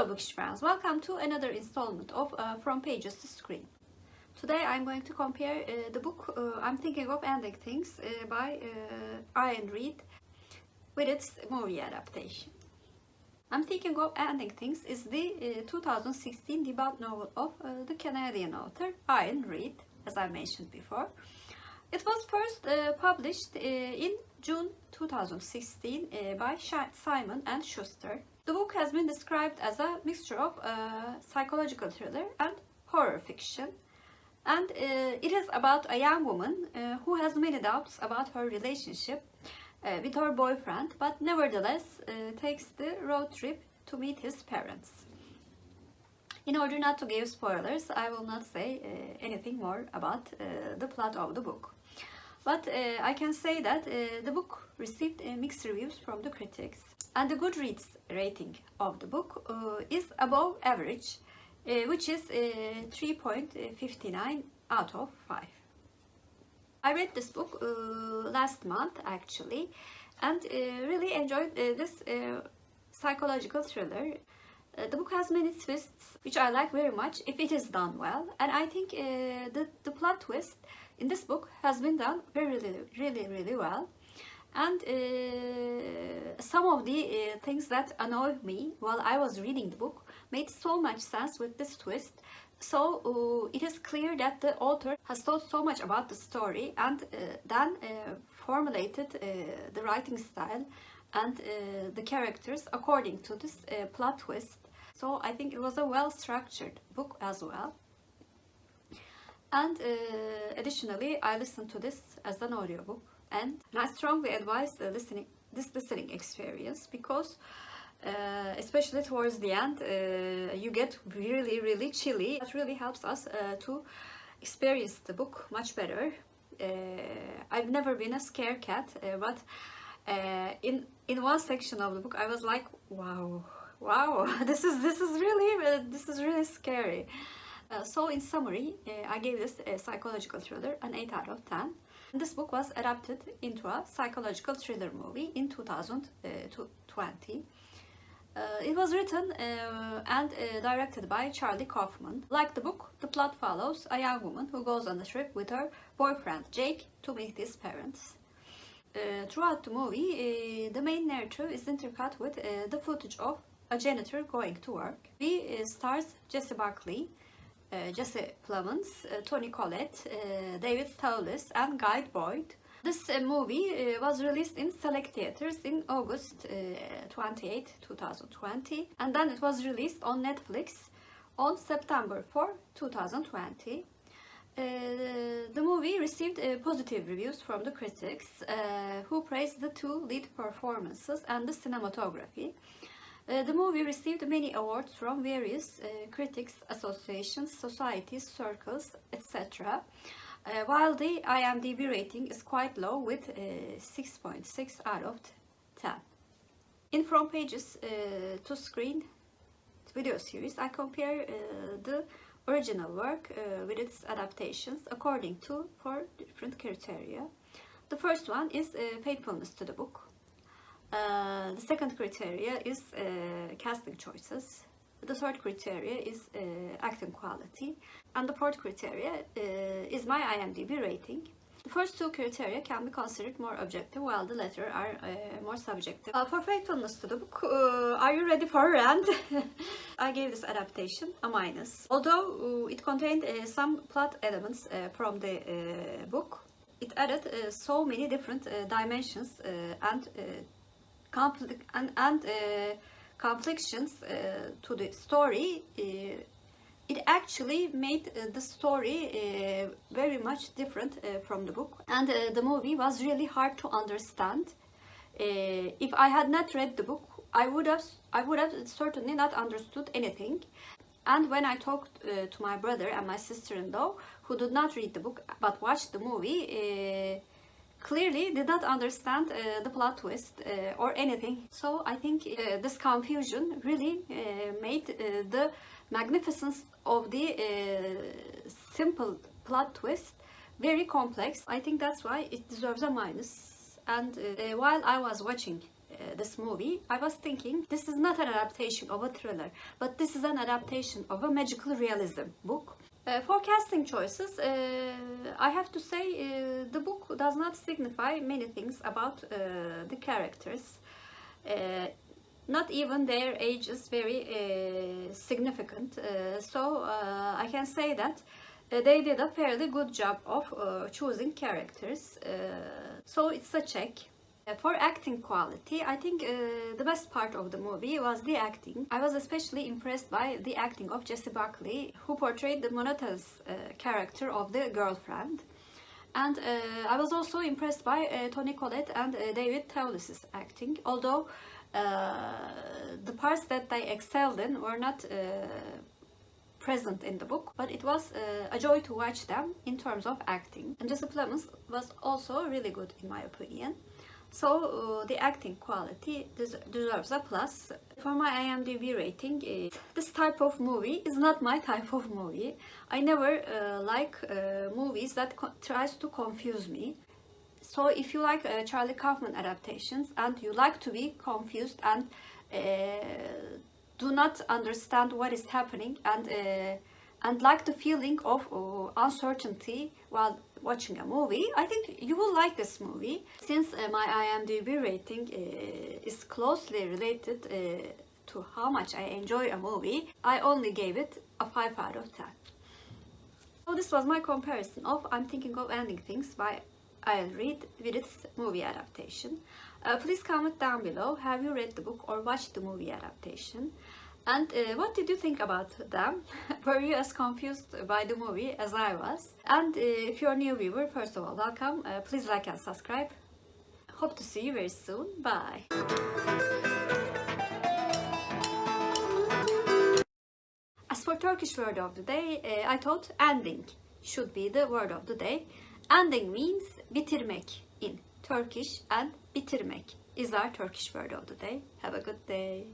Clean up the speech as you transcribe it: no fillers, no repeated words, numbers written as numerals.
Hello Bookish friends, welcome to another installment of From Pages to Screen. Today I'm going to compare the book I'm Thinking of Ending Things by Iain Reid with its movie adaptation. I'm Thinking of Ending Things is the 2016 debut novel of the Canadian author Iain Reid, as I mentioned before. It was first published in June 2016 by Simon & Schuster. The book has been described as a mixture of psychological thriller and horror fiction, and it is about a young woman who has many doubts about her relationship with her boyfriend, but nevertheless takes the road trip to meet his parents. In order not to give spoilers, I will not say anything more about the plot of the book. But I can say that the book received mixed reviews from the critics, and the Goodreads rating of the book is above average, which is 3.59 out of 5. I read this book last month actually, and really enjoyed this psychological thriller. The book has many twists, which I like very much if it is done well, and I think the plot twist in this book has been done really well. And some of the things that annoyed me while I was reading the book made so much sense with this twist. So it is clear that the author has thought so much about the story and then formulated the writing style and the characters according to this plot twist. So I think it was a well-structured book as well. And additionally, I listened to this as an audiobook, and I strongly advise this listening experience because especially towards the end you get really chilly. That really helps us to experience the book much better. I've never been a scare cat, but in one section of the book I was like, wow, this is really scary. So in summary, I gave this psychological thriller an 8 out of 10. This book was adapted into a psychological thriller movie in 2020. It was written and directed by Charlie Kaufman. Like the book, the plot follows a young woman who goes on a trip with her boyfriend Jake to meet his parents. Throughout the movie, the main narrative is intercut with the footage of a janitor going to work. It stars Jessie Buckley, Jesse Plemons, Toni Collette, David Thewlis and Guy Boyd. This movie was released in select theaters in August 28, 2020, and then it was released on Netflix on September 4, 2020. The movie received positive reviews from the critics, who praised the two lead performances and the cinematography. The movie received many awards from various critics, associations, societies, circles, etc. While the IMDb rating is quite low with 6.6 out of 10. In From Pages to Screen video series, I compare the original work with its adaptations according to 4 different criteria. The first one is faithfulness to the book. The second criteria is casting choices. The third criteria is acting quality. And the fourth criteria is my IMDb rating. The first 2 criteria can be considered more objective, while the latter are more subjective. For faithfulness to the book, are you ready for a rant? I gave this adaptation a minus. Although it contained some plot elements from the book, it added so many different dimensions and conflictions to the story. It actually made the story very much different from the book, and the movie was really hard to understand. If I had not read the book, I would have certainly not understood anything. And when I talked to my brother and my sister-in-law, who did not read the book but watched the movie, clearly did not understand the plot twist or anything. So I think this confusion really made the magnificence of the simple plot twist very complex. I think that's why it deserves a minus. And while I was watching this movie, I was thinking this is not an adaptation of a thriller, but this is an adaptation of a magical realism book. For casting choices, I have to say the book does not signify many things about the characters. Not even their age is very significant. So I can say that they did a fairly good job of choosing characters. So it's a check. For acting quality, I think the best part of the movie was the acting. I was especially impressed by the acting of Jessie Buckley, who portrayed the monotonous character of the girlfriend. And I was also impressed by Toni Collette and David Thewlis's acting, although the parts that they excelled in were not present in the book, but it was a joy to watch them in terms of acting. And Jesse Plemons was also really good in my opinion. So the acting quality deserves a plus. For my IMDb rating, this type of movie is not my type of movie. I never like movies that tries to confuse me. So if you like Charlie Kaufman adaptations and you like to be confused and do not understand what is happening and like the feeling of uncertainty while watching a movie, I think you will like this movie. Since my IMDb rating is closely related to how much I enjoy a movie, I only gave it a 5 out of 10. So this was my comparison of I'm Thinking of Ending Things by Iain Reid with its movie adaptation. Please comment down below, have you read the book or watched the movie adaptation? And what did you think about them? Were you as confused by the movie as I was? And if you're a new viewer, first of all, welcome. Please like and subscribe. Hope to see you very soon. Bye. As for Turkish word of the day, I thought ending should be the word of the day. Ending means bitirmek in Turkish, and bitirmek is our Turkish word of the day. Have a good day.